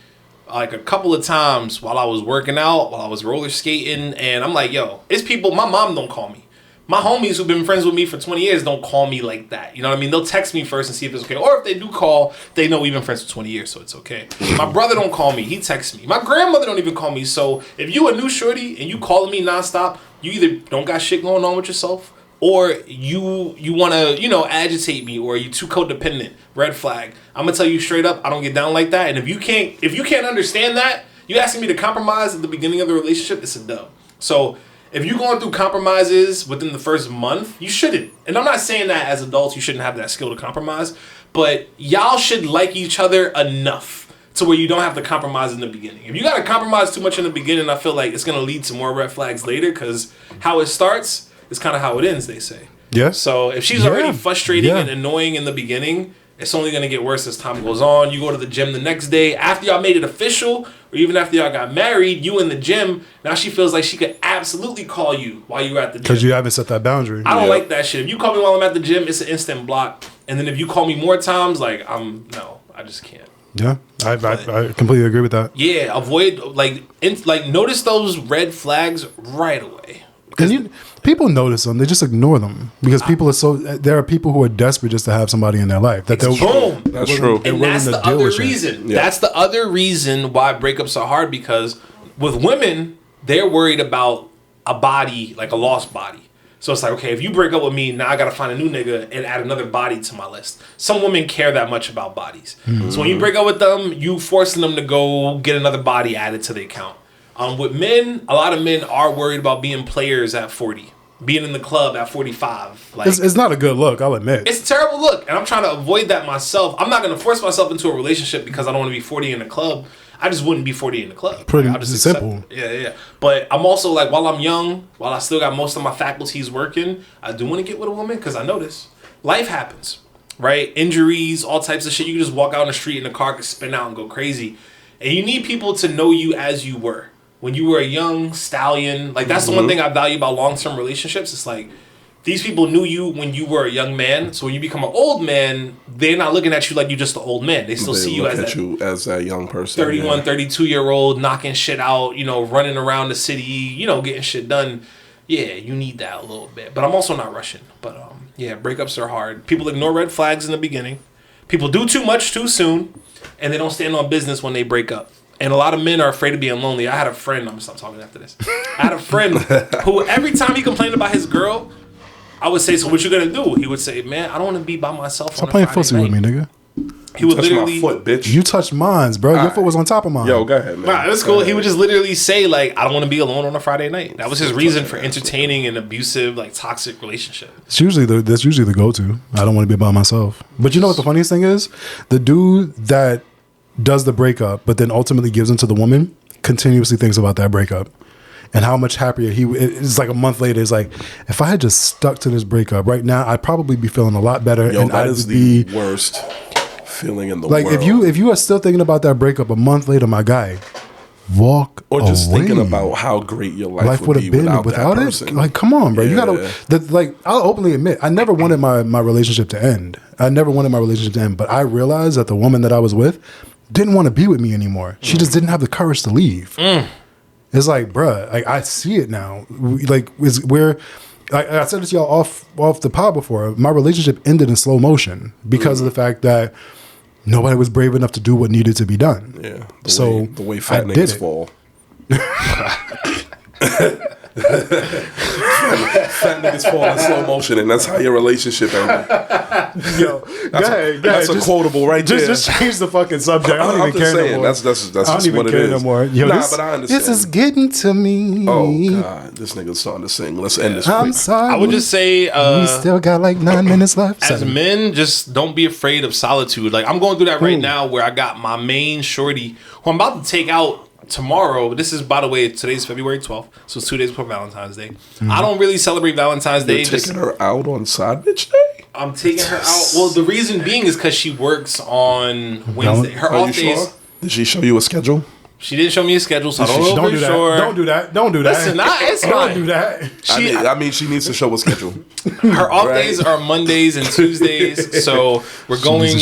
like a couple of times while I was working out, while I was roller skating, and I'm like, yo, it's people, my mom don't call me. My homies who've been friends with me for 20 years don't call me like that. You know what I mean? They'll text me first and see if it's okay. Or if they do call, they know we've been friends for 20 years, so it's okay. My brother don't call me. He texts me. My grandmother don't even call me. So if you a new shorty and you calling me nonstop, you either don't got shit going on with yourself or you want to, you know, agitate me or you too codependent. Red flag. I'm going to tell you straight up, I don't get down like that. And if you can't understand that, you asking me to compromise at the beginning of the relationship, it's a dub. So if you're going through compromises within the first month, you shouldn't. And I'm not saying that as adults you shouldn't have that skill to compromise, but y'all should like each other enough to where you don't have to compromise in the beginning. If you got to compromise too much in the beginning, I feel like it's going to lead to more red flags later because how it starts is kind of how it ends, they say. Yeah. So if she's already frustrating and annoying in the beginning, it's only going to get worse as time goes on. You go to the gym the next day. After y'all made it official, or even after y'all got married, you in the gym, now she feels like she could absolutely call you while you're at the gym. Because you haven't set that boundary. I don't like that shit. If you call me while I'm at the gym, it's an instant block. And then if you call me more times, like, no, I just can't. Yeah, I completely agree with that. Yeah, avoid, notice those red flags right away. And people notice them; they just ignore them because people are there are people who are desperate just to have somebody in their life. That's true. And that's the other reason. Yeah. That's the other reason why breakups are hard because with women, they're worried about a body, like a lost body. So it's like, okay, if you break up with me, now I got to find a new nigga and add another body to my list. Some women care that much about bodies. So when you break up with them, you forcing them to go get another body added to the account. With men, a lot of men are worried about being players at 40. Being in the club at 45. Like, it's not a good look, I'll admit. It's a terrible look. And I'm trying to avoid that myself. I'm not going to force myself into a relationship because I don't want to be 40 in the club. I just wouldn't be 40 in the club. Pretty I'll just simple. Yeah. But I'm also like, while I'm young, while I still got most of my faculties working, I do want to get with a woman because I know this. Life happens, right? Injuries, all types of shit. You can just walk out on the street and the car can spin out and go crazy. And you need people to know you as you were. When you were a young stallion, like that's the one thing I value about long-term relationships. It's like these people knew you when you were a young man. So when you become an old man, they're not looking at you like you're just an old man. They still see you as that young person. 31, 32-year-old knocking shit out, running around the city, getting shit done. Yeah, you need that a little bit. But I'm also not rushing. But breakups are hard. People ignore red flags in the beginning. People do too much too soon, and they don't stand on business when they break up. And a lot of men are afraid of being lonely. I had a friend, I'm going to stop talking after this. I had a friend who every time he complained about his girl, I would say, so what you going to do? He would say, man, I don't want to be by myself. Stop playing footsie with me, nigga. He would literally... my foot, bitch. You touched mine, bro. Your foot was on top of mine. Yo, go ahead, man. Nah, that's cool. He would just literally say, like, I don't want to be alone on a Friday night. That was his reason for entertaining an abusive, like, toxic relationship. That's usually the go-to. I don't want to be by myself. But you know what the funniest thing is? The dude that does the breakup, but then ultimately gives into the woman, continuously thinks about that breakup and how much happier he is. Like a month later, it's like, if I had just stuck to this breakup right now, I'd probably be feeling a lot better. Yo, and that is the worst feeling in the world. Like if you are still thinking about that breakup a month later, my guy, walk or just away. Thinking about how great your life would have been without that person. Like, come on, bro. You gotta I'll openly admit, I never wanted my relationship to end. But I realized that the woman that I was with didn't want to be with me anymore. She just didn't have the courage to leave. It's like, bruh, I see it now. I said this to y'all off the pod before. My relationship ended in slow motion because of the fact that nobody was brave enough to do what needed to be done. Yeah. The way fat niggas fall. Fat niggas fall in slow motion, and that's how your relationship ended. Yo, that's a quotable right there. Just change the fucking subject. I don't even care no more. That's just what it is. No more. Yo, but I understand. This is getting to me. Oh God, this nigga's starting to sing. Let's end this. I'm sorry. I would just say we still got like 9 minutes left. As men, just don't be afraid of solitude. Like I'm going through that right now, where I got my main shorty who I'm about to take out tomorrow. This is, by the way, today's February 12th, so it's 2 days before Valentine's Day. I don't really celebrate Valentine's Day. You're taking her out on Side Bitch Day? I'm taking her out. Well, the reason being is because she works on Wednesday. Her off days. Sure? Did she show you a schedule? She didn't show me a schedule, so I don't know for sure. Don't do that. Listen, it's fine. Don't do that. I mean, she needs to show a schedule. Her off days are Mondays and Tuesdays, so we're going.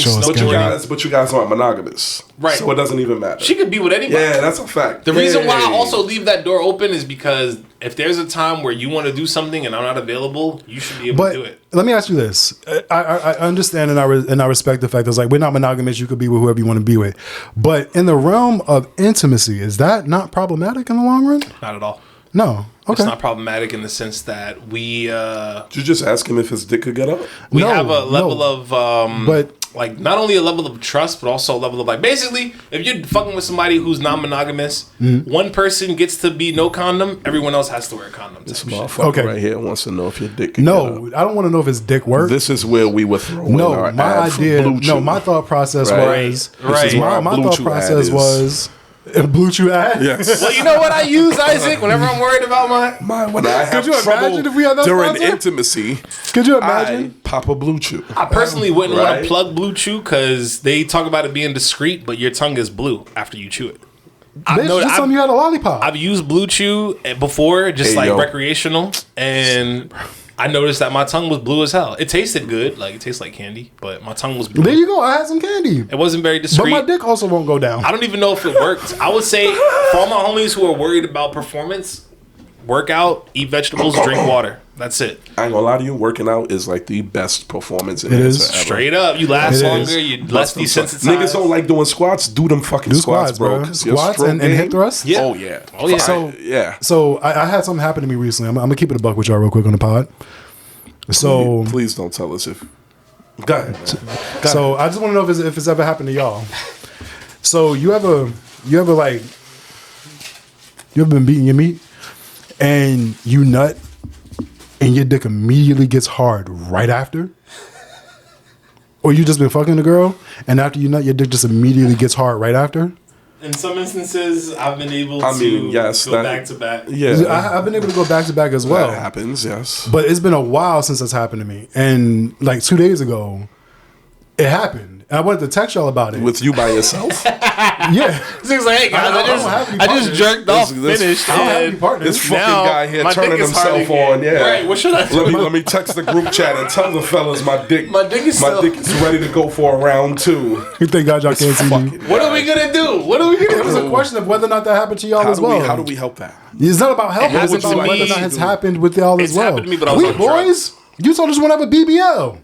But you guys aren't monogamous, right? So it doesn't even matter. She could be with anybody. Yeah, that's a fact. The reason why I also leave that door open is because if there's a time where you want to do something and I'm not available, you should be able to do it. Let me ask you this. I understand and I respect the fact that it's like, we're not monogamous. You could be with whoever you want to be with. But in the realm of intimacy, is that not problematic in the long run? Not at all. No. Okay. It's not problematic in the sense that we... Did you just ask him if his dick could get up? We have a level of... but like, not only a level of trust, but also a level of, like, basically, if you're fucking with somebody who's non-monogamous, one person gets to be no condom, everyone else has to wear a condom. This motherfucker right here wants to know if your dick can get up. I don't want to know if his dick works. This is where we would throw in our my thought process was... My thought process was... Blue Chew ad? Yes. Well, you know what I use, Isaac, whenever I'm worried about when I have trouble if we had that during sponsor? Intimacy, could you imagine? I pop a Blue Chew. I personally wouldn't want to plug Blue Chew because they talk about it being discreet, but your tongue is blue after you chew it. Just tell me you had a lollipop. I've used Blue Chew before, recreational, and I noticed that my tongue was blue as hell. It tasted good, like it tastes like candy, but my tongue was blue. There you go. I had some candy. It wasn't very discreet. But my dick also won't go down. I don't even know if it worked. I would say for all my homies who are worried about performance, work out, eat vegetables, drink water. That's it. I ain't gonna lie to you. Working out is like the best performance It is. enhancer ever. Straight up, you last It longer. is. You less desensitized. Niggas don't like doing squats. Do them fucking squats, bro. 'Cause your Squats stroke and hip game- thrusts. Yeah. Oh yeah. Oh, yeah. So yeah. So I had something happen to me recently. I'm gonna keep it a buck with y'all real quick on the pod. So Please don't tell us if. Go ahead. Man. So I just want to know if it's ever happened to y'all. So you ever been beating your meat and you nut and your dick immediately gets hard right after? Or you just been fucking a girl and after you nut your dick just immediately gets hard right after? In some instances, I've been able yes, go back to back. Yeah. I've been able to go back to back as well. That happens. Yes. But it's been a while since that's happened to me. And like 2 days ago, it happened. And I wanted to text y'all about it. With you by yourself. Yeah. He's like, hey guys, I don't have any I just partners. jerked off, This- finished. I don't have any and partners. This fucking now guy here my turning dick is hard himself again. on. Yeah. Right, what should I do? Let me text the group chat and tell the fellas my dick is still- ready to go for a round 2. Thank God y'all can't see me. Fucking What are we gonna do? What are we gonna It was do? a question of whether or not that happened to y'all How as do well. we how do we help that? It's not about helping. It's hasn't about to whether or me. not it's happened with y'all It's as well. happened to me, but I was We on drugs. boys, you told us you want to have a BBL.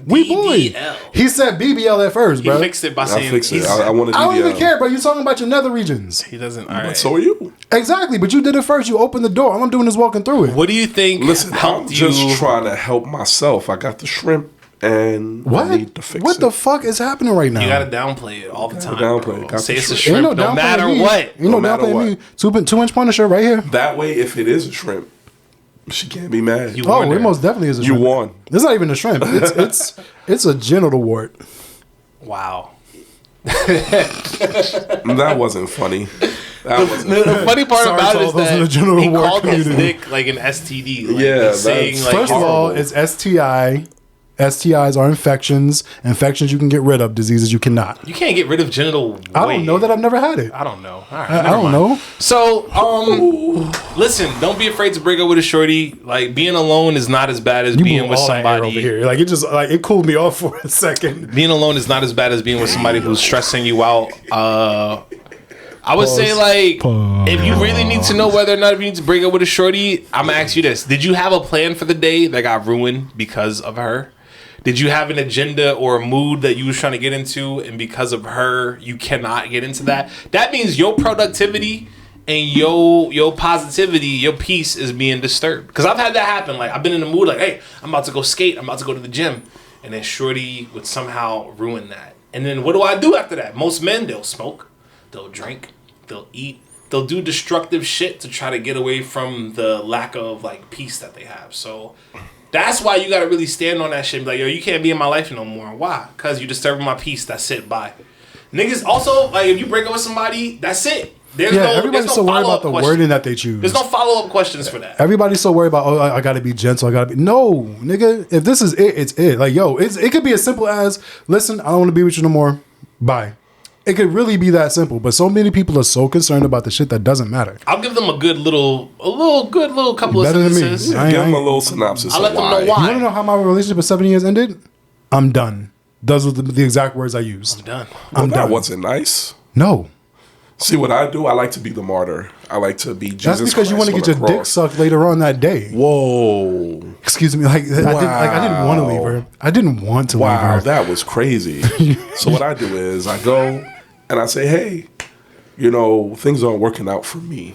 We boys. BBL. He said BBL at first, He bro. fixed it by I saying fix it. he's- I want to I don't even DBL. care, bro. You're talking about your nether regions. he doesn't. All right. But so are you. Exactly, but you did it first. You opened the door. All I'm doing is walking through it. What do you think Listen, I'm helped just you? trying to help myself. I got the shrimp and What? I need to fix What it. the fuck is happening right now? You gotta downplay it all the time. downplay Bro. it. Got Say the it's a shrimp. shrimp, no downplaying matter me. what. Ain't no No matter downplaying me. what. 2 inch Punisher right here. That way, if it is a shrimp, she can't be mad. You Oh, wonder. it most definitely is a You shrimp. won. It's not even a shrimp. It's a genital wart. Wow. That wasn't funny. That wasn't. The funny part Sorry about to it all is those in the that general he ward called his community. dick like an STD. Like, Yeah, he's saying that's- like First of all, horrible. it's STI. STIs are infections. Infections you can get rid of. Diseases you cannot. you can't get rid of genital. I don't know that. I've never had it. I don't know. All right, I never don't mind. know. So, listen, don't be afraid to break up with a shorty. Like being alone is not as bad as being moved with all that air over somebody. here. Like it just like it cooled me off for a second. Being alone is not as bad as being with somebody who's stressing you out. I would say like if you really need to know whether or not you need to break up with a shorty, I'm gonna ask you this: did you have a plan for the day that got ruined because of her? Did you have an agenda or a mood that you was trying to get into, and because of her, you cannot get into that? That means your productivity and your positivity, your peace is being disturbed. Because I've had that happen. Like I've been in the mood, like, hey, I'm about to go skate, I'm about to go to the gym, and then shorty would somehow ruin that. And then what do I do after that? Most men, they'll smoke, they'll drink, they'll eat, they'll do destructive shit to try to get away from the lack of like peace that they have. So that's why you gotta really stand on that shit. Be like, yo, you can't be in my life no more. Why? Because you disturbing my peace. That's it. Bye. Niggas also, like, if you break up with somebody, that's it. There's Everybody's so worried about the question. wording that they choose. There's no follow-up questions for that. Everybody's so worried about, oh, I gotta be gentle. I gotta be. No, nigga. If this is it, it's it. Like, yo, it could be as simple as, listen, I don't want to be with you no more. Bye. It could really be that simple. But so many people are so concerned about the shit that doesn't matter. I'll give them a good little couple of Better than me. sentences. I Give them a ain't- little synopsis. I'll let of them know You why. want to know how my relationship of 7 years ended? I'm done. Those were the exact words I used. Done. I'm That done. wasn't nice. No. See what I do? I like to be the martyr. I like to be Jesus. That's because you want to Christ get on your the dick cross. sucked later on that day. Whoa! Excuse me. I didn't want to leave her. I didn't want to leave Wow, her. that was crazy. So what I do is I go and I say, hey, things aren't working out for me.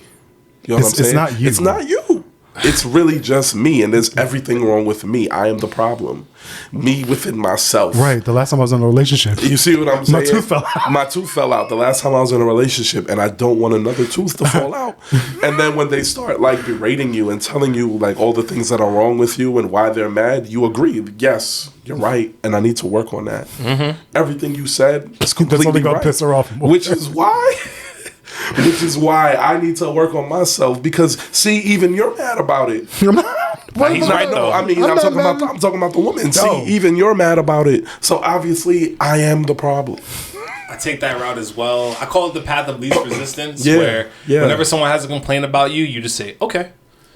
You know what I'm It's saying? not you. It's not you. It's really just me, and there's everything wrong with me. I am the problem. Me within myself. Right. The last time I was in a relationship. You see what I'm saying? My tooth fell out. My tooth fell out the last time I was in a relationship, and I don't want another tooth to fall out. And then when they start like berating you and telling you like all the things that are wrong with you and why they're mad, you agree. Yes, you're right, and I need to work on that. Everything you said is completely only gonna right. piss her off more. Which is why. Which is why I need to work on myself because see, even you're mad about it. He's right though. I mean, I'm I'm not talking mad. about I'm talking about the woman. No. See, even you're mad about it. So obviously, I am the problem. I take that route as well. I call it the path of least resistance, Yeah, where yeah. whenever someone has a complaint about you, you just say, okay.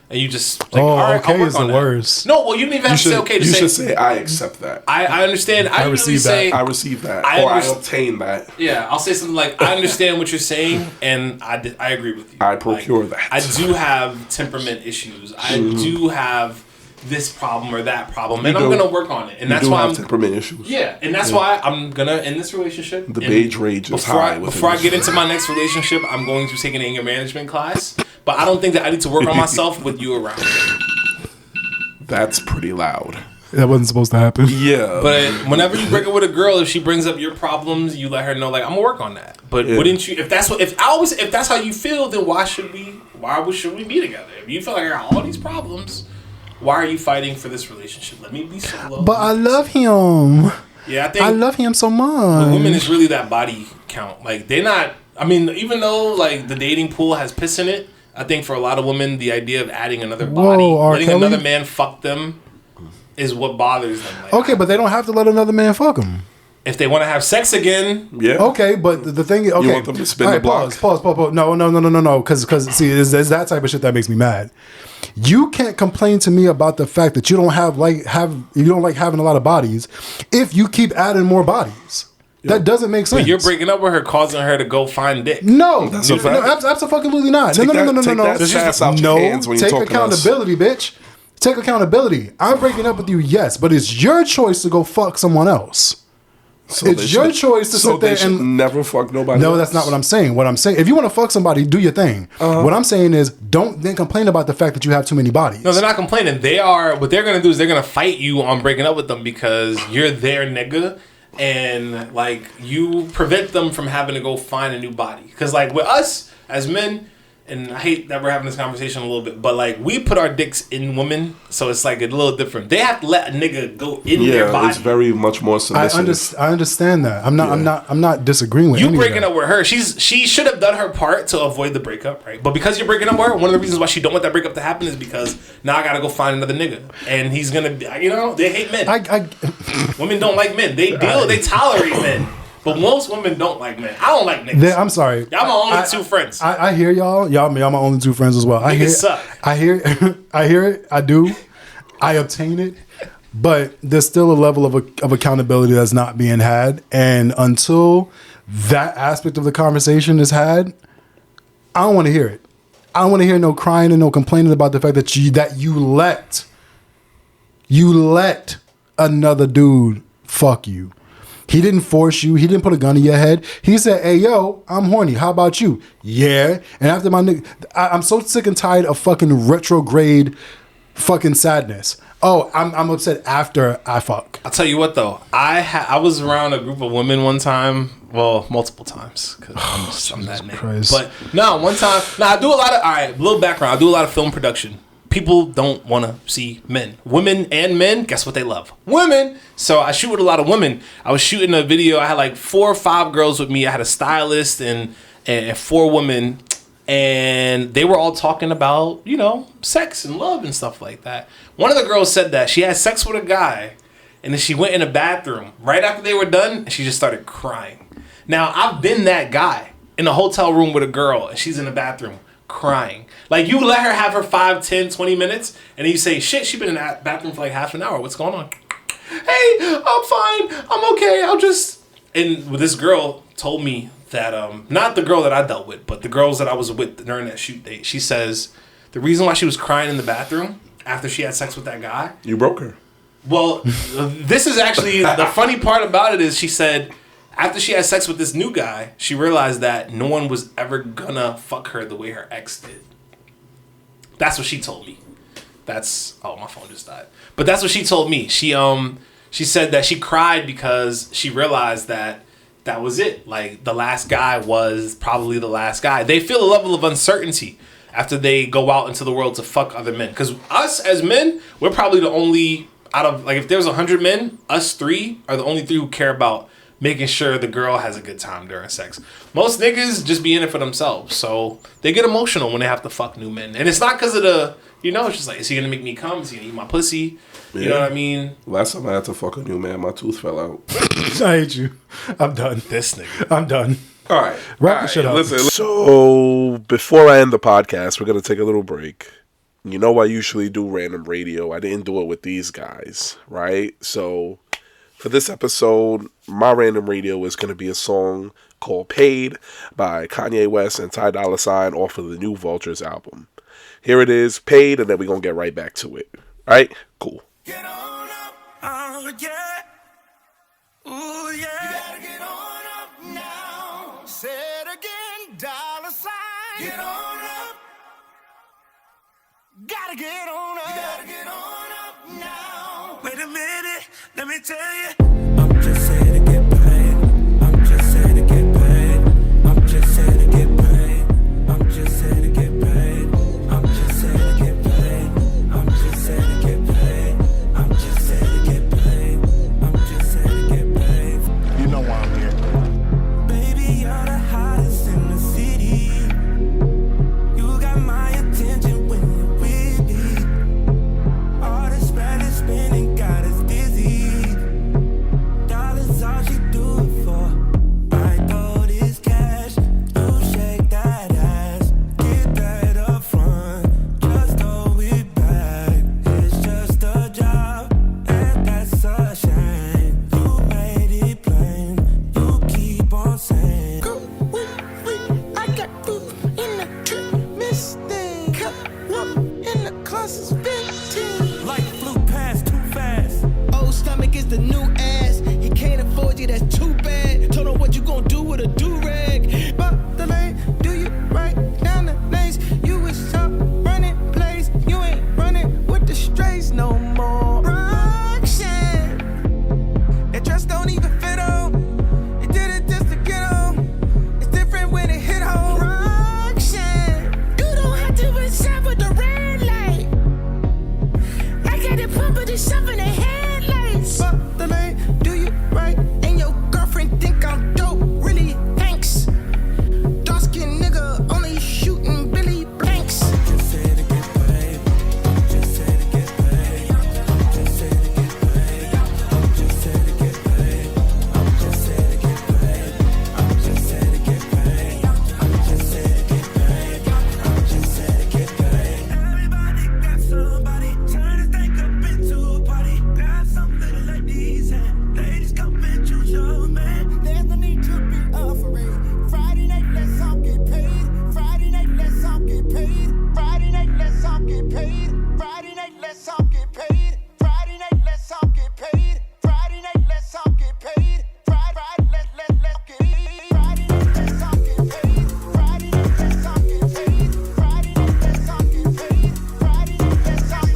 And you just like, all right, okay I'll work is on the that. worst. No, well, you don't even have to say okay. You Just should say, say I accept that. I understand. I usually receive that. say, I receive that, I or I underst- obtain that. yeah, I'll say something like, I understand what you're saying, and I agree with you. I procure Like, that. I do have temperament issues. I do have this problem or that problem, and I'm gonna work on it. And that's why I'm temperament issues. Yeah, and that's why I'm gonna end this relationship. The beige rage is high. Before I get into my next relationship, I'm going to take an anger management class. But I don't think that I need to work on myself with you around. That's pretty loud. That wasn't supposed to happen. Yeah. But whenever you break up with a girl, if she brings up your problems, you let her know, like, I'm gonna work on that. But wouldn't you? If that's how you feel, then why should we be together? If you feel like I got all these problems, why are you fighting for this relationship? Let me be solo. But I love him. Yeah, I love him so much. Women is really that body count. Like, they're not. I mean, even though like the dating pool has piss in it, I think for a lot of women, the idea of adding another body, letting another man fuck them, is what bothers them. Like, okay, but they don't have to let another man fuck them. If they want to have sex again, yeah. Okay, but the thing is, okay. You want them to spin the block? Pause. No. Because see, it's that type of shit that makes me mad. You can't complain to me about the fact that you don't you don't like having a lot of bodies if you keep adding more bodies. That doesn't make sense. But you're breaking up with her, causing her to go find dick. No, that's a fact. Absolutely not. No. Take accountability, bitch. Take accountability. I'm breaking up with you, yes, but it's your choice to go fuck someone else. So it's your choice to sit there and never fuck nobody. No, else. that's not what I'm saying. What I'm saying, if you want to fuck somebody, do your thing. What I'm saying is, don't then complain about the fact that you have too many bodies. No, they're not complaining. What they're gonna do is they're gonna fight you on breaking up with them because you're their nigga. And like you prevent them from having to go find a new body. Because like with us as men, and I hate that we're having this conversation a little bit, but like we put our dicks in women, so it's like a little different. They have to let a nigga go in their body. It's very much more submissive. I understand that. I'm not disagreeing with you any breaking of that. up with her. She should have done her part to avoid the breakup, right? But because you're breaking up with her, one of the reasons why she don't want that breakup to happen is because now I gotta go find another nigga, and he's gonna be, they hate men. Women don't like men. They tolerate men. But most women don't like men. I don't like niggas. I'm sorry. Y'all my only two friends. I hear y'all. Y'all my only two friends as well. Niggas suck. I hear it. I do. I obtain it. But there's still a level of accountability that's not being had. And until that aspect of the conversation is had, I don't want to hear it. I don't want to hear no crying and no complaining about the fact that you let another dude fuck you. He didn't force you. He didn't put a gun to your head. He said, hey, yo, I'm horny. How about you? Yeah. And after my nigga, I'm so sick and tired of fucking retrograde fucking sadness. Oh, I'm upset after I fuck. I'll tell you what, though. I was around a group of women one time. Well, multiple times. Because I'm that nigga. But no, one time. No, I do a lot of, all right, little background. I do a lot of film production. People don't want to see men. Women and men, guess what they love? Women. So I shoot with a lot of women. I was shooting a video. I had like 4 or 5 girls with me. I had a stylist and 4 women. And they were all talking about, sex and love and stuff like that. One of the girls said that she had sex with a guy. And then she went in the bathroom. Right after they were done, and she just started crying. Now, I've been that guy in a hotel room with a girl. And she's in the bathroom crying. Like, you let her have her 5, 10, 20 minutes, and then you say, shit, she's been in that bathroom for like half an hour. What's going on? Hey, I'm fine. I'm okay. And this girl told me that, not the girl that I dealt with, but the girls that I was with during that shoot date, she says the reason why she was crying in the bathroom after she had sex with that guy. You broke her. Well, this is actually, the funny part about it is she said, after she had sex with this new guy, she realized that no one was ever gonna fuck her the way her ex did. That's what she told me. My phone just died. But that's what she told me. She said that she cried because she realized that was it. Like, the last guy was probably the last guy. They feel a level of uncertainty after they go out into the world to fuck other men. Because us as men, we're probably the only, out of, like, if there's 100 men, us 3 are the only 3 who care about making sure the girl has a good time during sex. Most niggas just be in it for themselves. So they get emotional when they have to fuck new men. And it's not because of the, it's just like, is he going to make me come? Is he going to eat my pussy? Yeah. You know what I mean? Last time I had to fuck a new man, my tooth fell out. I hate you. I'm done. This nigga. I'm done. All right. Wrap the shit up. Listen. So before I end the podcast, we're going to take a little break. I usually do random radio. I didn't do it with these guys, right? So for this episode, my random radio is going to be a song called Paid by Kanye West and Dolla off of the new Vultures album. Here it is, Paid, and then we're going to get right back to it. Right? Cool. Get on up, oh yeah. Ooh, yeah. You gotta get on up now. Say it again, dollar sign. Get on up. Gotta get on up. You gotta get on up now. Wait a minute, let me tell you. I'm just here to get paid. I'm just here to get paid. I'm just here to get paid. I'm just here to get paid. I'm just here to get paid. I'm just here to get paid. I'm just here to get paid. I'm just here to get paid. You know why I'm here. Baby, you're the hottest in the city. You got my attention when you're with me. All this Spanish spinning got us dizzy. Dollars all she do it for. I throw this cash, you shake that ass. Get that up front, just throw it back. It's just a job, and that's a shame. You made it plain, you keep on saying. I got food in the trip, Mustang. Cup up in the closet's 15. Life flew past too fast. Old stomach is the new ass. He can't afford you, that's too bad. Told him what you gonna do with a do-rag. But the lane, do you right down the lanes? You was up running plays. You ain't running with the strays no more. Roxanne, that dress don't even fit on. You did it just to get on. It's different when it hit home. Roxanne, you don't have to reserve with the red light. I got it pumping this up in the headlights. But the lane, do you right? And your girlfriend think I'm dope. Really? Thanks. Dark skin nigga only shooting Billy Blanks. Just here to get paid. I'm just here to get paid. I'm just here to get paid. I'm just here to get paid. I'm just here to get paid. I'm just here to get paid. I'm just here to get paid. I'm just here to get paid. Everybody got somebody. Turn this thing up into a party. Grab something to let these in. Ladies, come and choose your man. There's no need to be afraid. Friday night, let's all get paid. Friday night, let's all get paid. Friday night, let's all get paid. Friday night, let's all get paid. Friday night, let's all get paid. Friday night, let's all get paid. Friday, let's get paid. Friday night, let's all get paid. Friday night, let's all get paid. Friday night, let's all get paid. Friday night, let's all get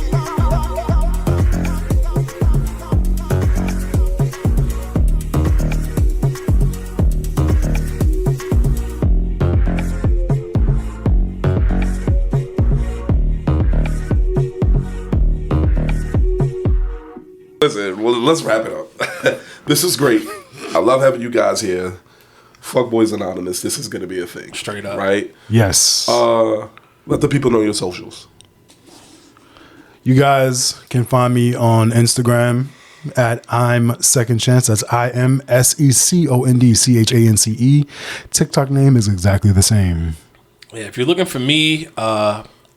Listen, well, let's wrap it up. This is great. I love having you guys here. Fuck Boys Anonymous. This is going to be a thing. Straight up. Right? Yes. Let the people know your socials. You guys can find me on Instagram at I'm Second Chance. That's IMSECONDCHANCE. TikTok name is exactly the same. Yeah, if you're looking for me,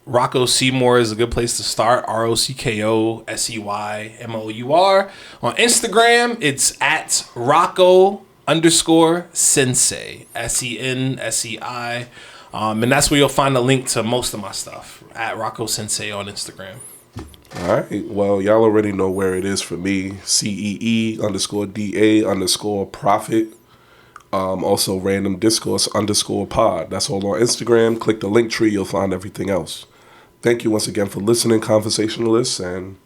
Rocko Seymour is a good place to start. ROCKO SEYMOUR. On Instagram, it's at Rocko_Sensei. SENSEI. And that's where you'll find a link to most of my stuff at Rocko Sensei on Instagram. All right. Well, y'all already know where it is for me. CEE_DA_profit. Also Random Discourse _pod. That's all on Instagram. Click the link tree. You'll find everything else. Thank you once again for listening, conversationalists. And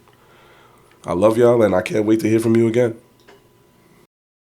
I love y'all, and I can't wait to hear from you again.